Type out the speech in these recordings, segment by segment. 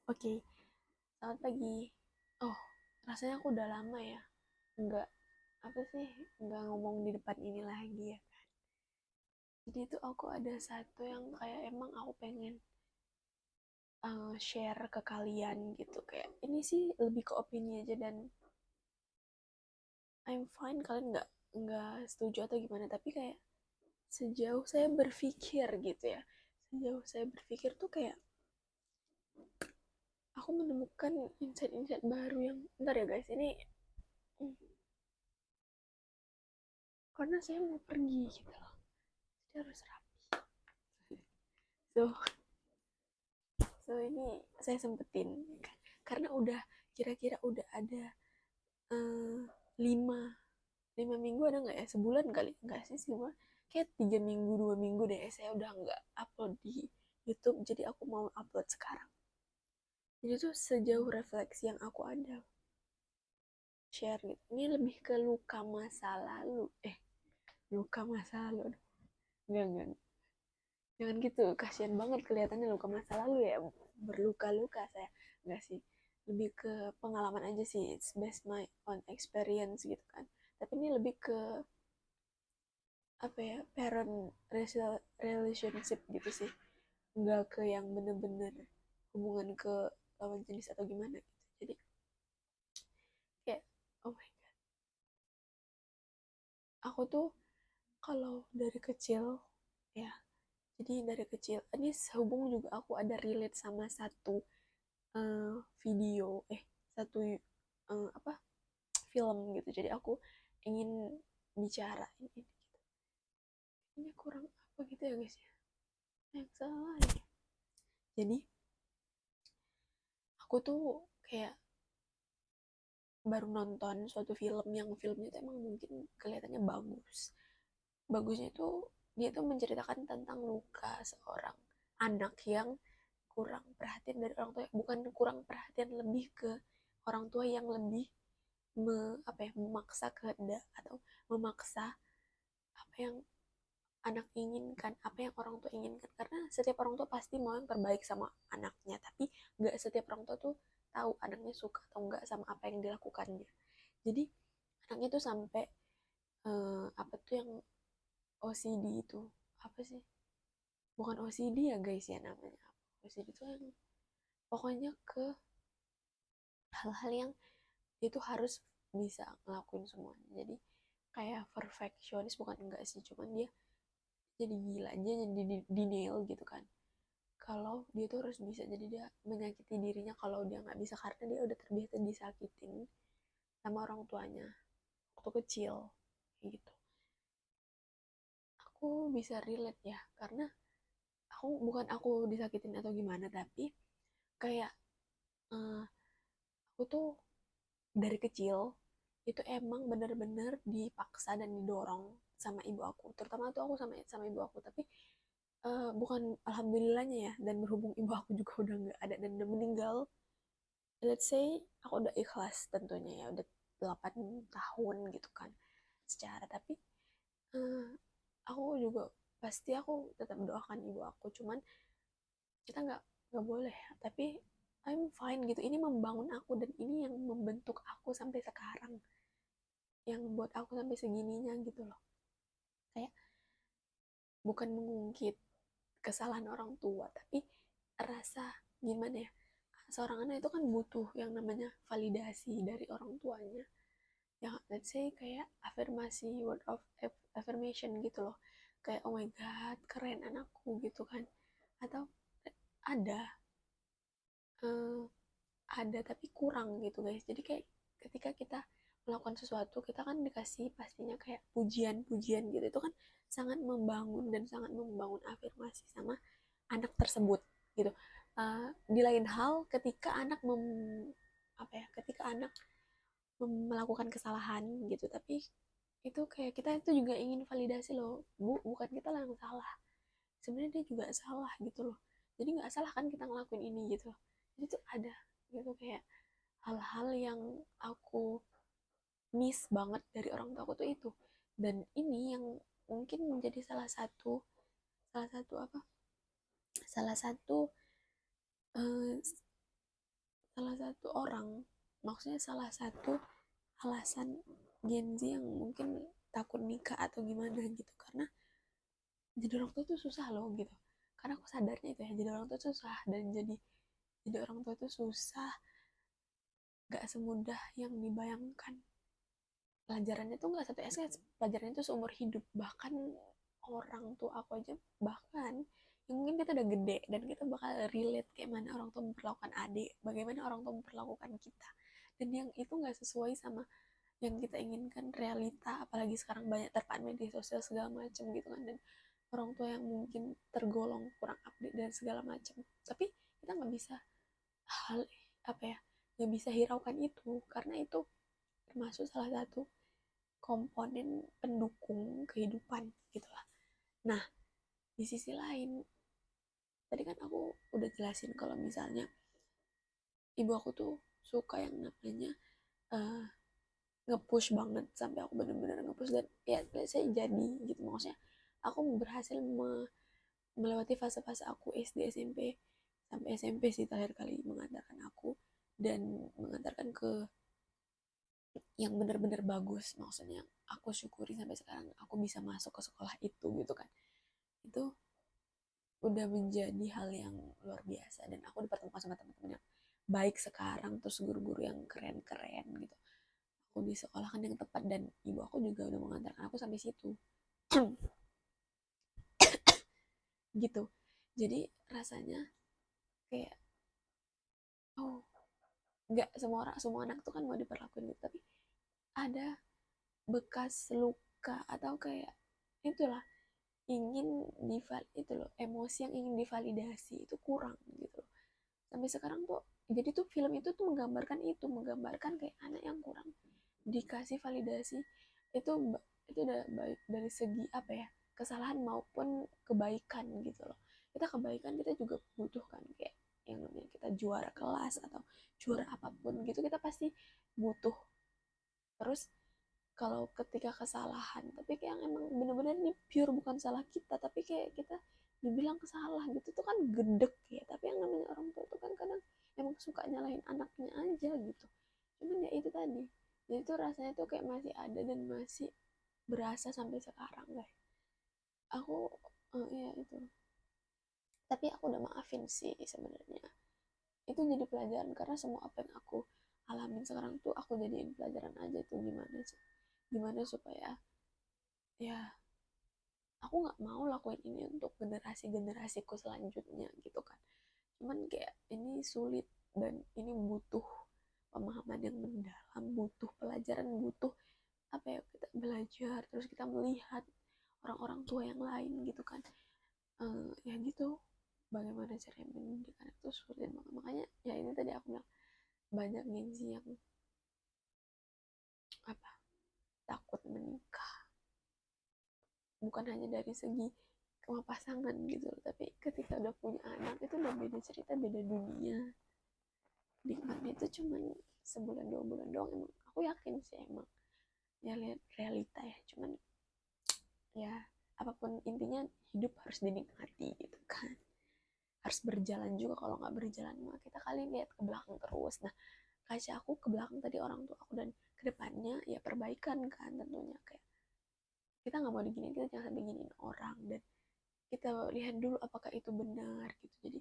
Oke, selamat pagi. Oh, rasanya aku udah lama ya, nggak apa sih, nggak ngomong di depan ini lagi ya. Jadi itu aku ada satu yang kayak emang aku pengen share ke kalian gitu. Kayak ini sih lebih ke opini aja dan I'm fine kalian nggak setuju atau gimana. Tapi kayak sejauh saya berpikir gitu ya, sejauh saya berpikir tuh kayak aku menemukan insight-insight baru yang, bentar ya guys, ini karena saya mau pergi gitu loh. Jadi harus rapi. So, ini saya sempetin karena udah kira-kira udah ada eh, lima lima minggu ada nggak ya, sebulan kali nggak sih, cuma kayak 3 minggu 2 minggu deh saya udah nggak upload di YouTube, jadi aku mau upload sekarang. Jadi tuh sejauh refleksi yang aku ada share gitu, ini lebih ke luka masa lalu. Luka masa lalu, enggak, jangan gitu, kasihan banget kelihatannya luka masa lalu ya, berluka-luka saya. Enggak sih, lebih ke pengalaman aja sih, it's based my own experience gitu kan. Tapi ini lebih ke apa ya, parent relationship gitu sih, enggak ke yang bener-bener hubungan ke lawan jenis atau gimana gitu. Jadi kayak, oh my god, aku tuh kalau dari kecil ya, jadi dari kecil ini sehubung juga aku ada relate sama satu video, satu apa, film gitu. Jadi aku ingin bicara ini gitu. Ini kurang apa gitu ya guys ya, yang salah ya. Jadi aku tuh kayak baru nonton suatu film yang filmnya tuh emang mungkin kelihatannya bagus. Bagusnya itu dia tuh menceritakan tentang luka seorang anak yang kurang perhatian dari orang tua, bukan kurang perhatian, lebih ke orang tua yang lebih apa ya, memaksa kehendak atau memaksa apa yang anak inginkan, apa yang orang tua inginkan. Karena setiap orang tua pasti mau yang terbaik sama anaknya, tapi nggak setiap orang tua tuh tahu anaknya suka atau nggak sama apa yang dilakukannya. Jadi anaknya tuh sampai apa tuh yang OCD itu, apa sih, bukan OCD ya guys ya namanya, OCD itu yang pokoknya ke hal-hal yang itu harus bisa ngelakuin semuanya. Jadi kayak perfeksionis, bukan enggak sih, cuman dia jadi gila aja, jadi denial gitu kan, kalau dia tuh harus bisa. Jadi dia menyakiti dirinya kalau dia nggak bisa karena dia udah terbiasa disakitin sama orang tuanya waktu kecil gitu. Aku bisa relate ya, karena aku bukan aku disakitin atau gimana, tapi kayak eh, aku tuh dari kecil itu emang bener-bener dipaksa dan didorong sama ibu aku, terutama tuh aku sama sama ibu aku. Tapi bukan alhamdulillahnya ya, dan berhubung ibu aku juga udah nggak ada dan udah meninggal, let's say aku udah ikhlas tentunya ya, udah 8 tahun gitu kan secara. Tapi eh, aku juga pasti aku tetap doakan ibu aku, cuman kita nggak boleh. Tapi I'm fine gitu, ini membangun aku dan ini yang membentuk aku sampai sekarang, yang buat aku sampai segininya gitu loh. Kayak bukan mengungkit kesalahan orang tua, tapi rasa gimana ya, seorang anak itu kan butuh yang namanya validasi dari orang tuanya, yang let's say kayak afirmasi, word of affirmation gitu loh. Kayak oh my god keren anakku gitu kan. Atau ada eh, ada tapi kurang gitu guys. Jadi kayak ketika kita melakukan sesuatu, kita kan dikasih pastinya kayak pujian-pujian gitu, itu kan sangat membangun dan sangat membangun afirmasi sama anak tersebut gitu. Di lain hal ketika anak apa ya, ketika anak melakukan kesalahan gitu, tapi itu kayak kita itu juga ingin validasi loh, bu bukan kita lah yang salah, sebenarnya dia juga salah gitu loh. Jadi nggak salah kan kita ngelakuin ini gitu. Jadi tuh ada gitu kayak hal-hal yang aku miss banget dari orang tua aku tuh itu. Dan ini yang mungkin menjadi salah satu apa, salah satu eh, salah satu orang, maksudnya salah satu alasan Gen Z yang mungkin takut nikah atau gimana gitu, karena jadi orang tua tuh susah loh gitu. Karena aku sadarnya itu ya, jadi orang tua tuh susah, dan jadi orang tua tuh susah, gak semudah yang dibayangkan. Pelajarannya tuh nggak satu SKS, pelajarannya tuh seumur hidup. Bahkan orang tua aku aja, bahkan yang mungkin kita udah gede dan kita bakal relate kayak mana orang tua memperlakukan adik, bagaimana orang tua memperlakukan kita, dan yang itu nggak sesuai sama yang kita inginkan realita, apalagi sekarang banyak terpaan media sosial segala macam gitu kan, dan orang tua yang mungkin tergolong kurang update dan segala macam. Tapi kita nggak bisa hal apa ya, nggak bisa hiraukan itu, karena itu termasuk salah satu komponen pendukung kehidupan gitu lah. Nah, di sisi lain, tadi kan aku udah jelasin kalau misalnya ibu aku tuh suka yang namanya uh, nge-push banget, sampai aku bener-bener nge-push, dan ya saya jadi gitu, maksudnya aku berhasil melewati fase-fase aku SD, SMP, sampai SMP sih terakhir kali mengantarkan aku, dan mengantarkan ke yang benar-benar bagus, maksudnya aku syukuri sampai sekarang aku bisa masuk ke sekolah itu gitu kan. Itu udah menjadi hal yang luar biasa, dan aku dipertemukan sama teman-teman yang baik sekarang, terus guru-guru yang keren-keren gitu. Aku disekolahkan yang tepat, dan ibu aku juga udah mengantarkan aku sampai situ. Gitu. Jadi rasanya kayak, oh, nggak semua orang, semua anak tuh kan mau diperlakuin gitu, tapi ada bekas luka atau kayak itulah, ingin itu loh, emosi yang ingin divalidasi itu kurang gitu loh. Sampai sekarang tuh, jadi tuh film itu menggambarkan kayak anak yang kurang dikasih validasi. Itu udah baik dari segi apa ya, kesalahan maupun kebaikan gitu loh. Kita kebaikan kita juga butuhkan, kayak yang namanya kita juara kelas atau juara apapun gitu, kita pasti butuh. Terus kalau ketika kesalahan, tapi kayak yang emang bener-bener ini pure bukan salah kita, tapi kayak kita dibilang salah gitu tuh kan gedek ya. Tapi yang namanya orang tua tuh kan kadang emang suka nyalahin anaknya aja gitu. Cuman ya itu tadi, jadi tuh rasanya tuh kayak masih ada dan masih berasa sampai sekarang guys. Aku ya itu, tapi aku udah maafin sih sebenarnya. Itu jadi pelajaran, karena semua apa yang aku alamin sekarang tuh aku jadiin pelajaran aja tuh, gimana sih, gimana supaya ya aku nggak mau lakuin ini untuk generasiku selanjutnya gitu kan. Cuman kayak ini sulit, dan ini butuh pemahaman yang mendalam, butuh pelajaran, butuh apa ya, kita belajar terus kita melihat orang-orang tua yang lain gitu kan. Ya gitu, bagaimana cara mendidik anak itu sulit banget. Makanya ya ini tadi aku bilang, banyak Gen Z yang apa, takut menikah, bukan hanya dari segi sama pasangan gitu, tapi ketika udah punya anak itu udah beda cerita, beda dunia. Nikmatnya itu cuman sebulan 2 bulan doang, emang aku yakin sih, emang ya lihat realita ya. Cuman ya apapun intinya, hidup harus dinikmati gitu kan, harus berjalan juga. Kalau nggak berjalan mah kita kali lihat ke belakang terus. Nah, kaca aku ke belakang tadi orang tua aku, dan kedepannya ya perbaikan kan tentunya, kayak kita nggak mau diginiin, kita jangan sampai giniin orang, dan kita lihat dulu apakah itu benar gitu. Jadi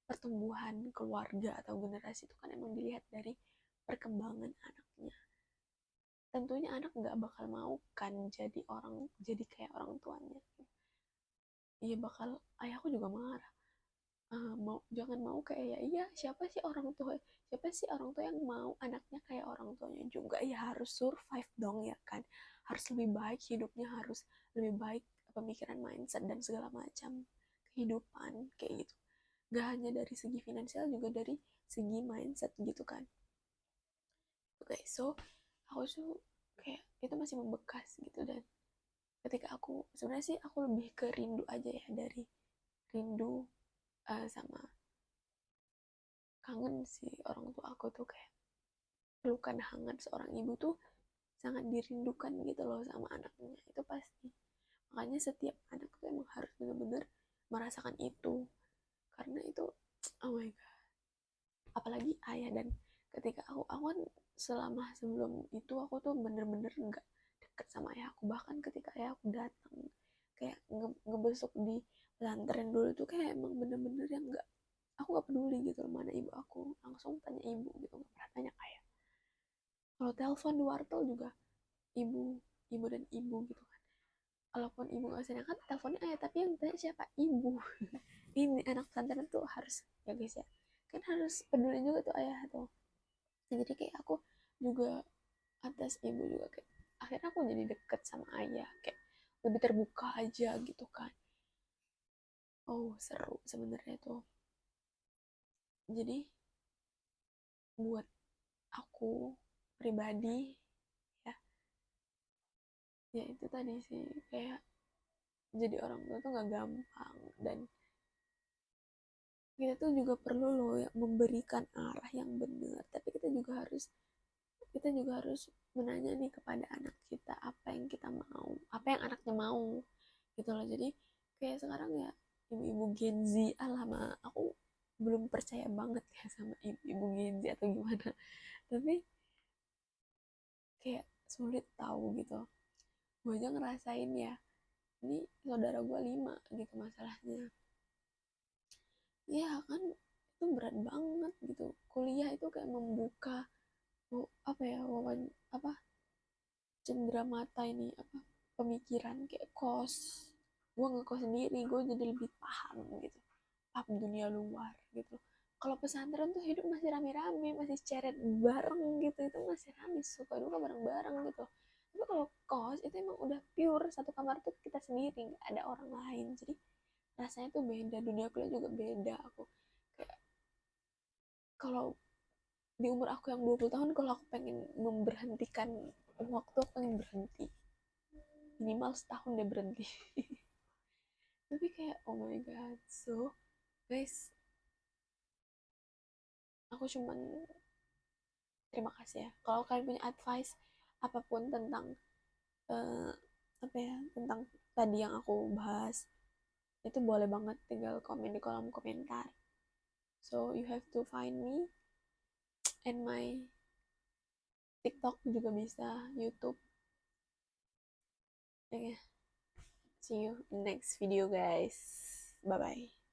pertumbuhan keluarga atau generasi itu kan emang dilihat dari perkembangan anaknya. Tentunya anak nggak bakal mau kan jadi kayak orang tuanya. Iya bakal, ayahku juga marah. Mau jangan mau kayak ya, iya siapa sih orang tua yang mau anaknya kayak orang tuanya juga. Ya harus survive dong ya kan, harus lebih baik hidupnya, harus lebih baik pemikiran, mindset, dan segala macam kehidupan kayak gitu. Gak hanya dari segi finansial, juga dari segi mindset gitu kan. Oke, so aku tuh kayak itu masih membekas gitu, dan ketika aku sebenarnya sih aku lebih ke rindu aja ya, dari rindu sama kangen sih orang tua aku tuh, kayak pelukan hangat seorang ibu tuh sangat dirindukan gitu loh sama anaknya, itu pasti. Makanya setiap anak tuh emang harus benar-benar merasakan itu, karena itu oh my god, apalagi ayah. Dan ketika aku kan selama sebelum itu aku tuh bener-bener nggak deket sama ayah aku. Bahkan ketika ayah aku datang kayak ngebesuk di pesantren dulu tuh kayak emang bener-bener yang nggak, aku nggak peduli gitu mana ibu aku, langsung tanya ibu gitu, nggak pernah tanya ayah. Kalau telepon di wartel juga ibu, ibu dan ibu gitu kan. Kalaupun ibu nggak bisa kan teleponnya ayah, tapi yang tanya siapa, ibu. Ini anak pesantren tuh harus, ya guys ya, kan harus peduli juga tuh ayah tuh. Nah, jadi kayak aku juga atas ibu juga kayak akhirnya aku jadi deket sama ayah, kayak lebih terbuka aja gitu kan. Oh seru sebenarnya tuh. Jadi buat aku pribadi ya, ya itu tadi sih, kayak jadi orang tua tuh nggak gampang. Dan kita tuh juga perlu loh ya memberikan arah yang benar, tapi kita juga harus menanya nih kepada anak kita apa yang kita mau, apa yang anaknya mau gitu loh. Jadi kayak sekarang ya ibu-ibu Gen Z, alama aku belum percaya banget ya sama ibu-ibu Gen Z atau gimana, tapi kayak sulit tahu gitu. Gue aja ngerasain ya, ini saudara gue 5 gitu masalahnya. Ya kan itu berat banget gitu, kuliah itu kayak membuka apa ya, apa, cendera mata ini, apa, pemikiran. Kayak kos, gue ngekos sendiri gue jadi lebih paham gitu, paham dunia luar gitu. Kalau pesantren tuh hidup masih rame-rame, masih ceret bareng gitu, itu masih rame, suka duka bareng-bareng gitu. Tapi kalau kos itu emang udah pure satu kamar tuh kita sendiri, nggak ada orang lain. Jadi rasanya tuh beda, dunia kuliah juga beda. Aku kayak kalau di umur aku yang 20 tahun, kalau aku pengen memberhentikan waktu, aku pengen berhenti minimal setahun deh berhenti. Tapi kayak oh my god. So guys, aku cuman terima kasih ya kalau kalian punya advice apapun tentang uh, apa ya, tentang tadi yang aku bahas, itu boleh banget tinggal komen di kolom komentar. So you have to find me and my TikTok juga bisa, YouTube. Oke, okay. See you in next video guys, bye bye.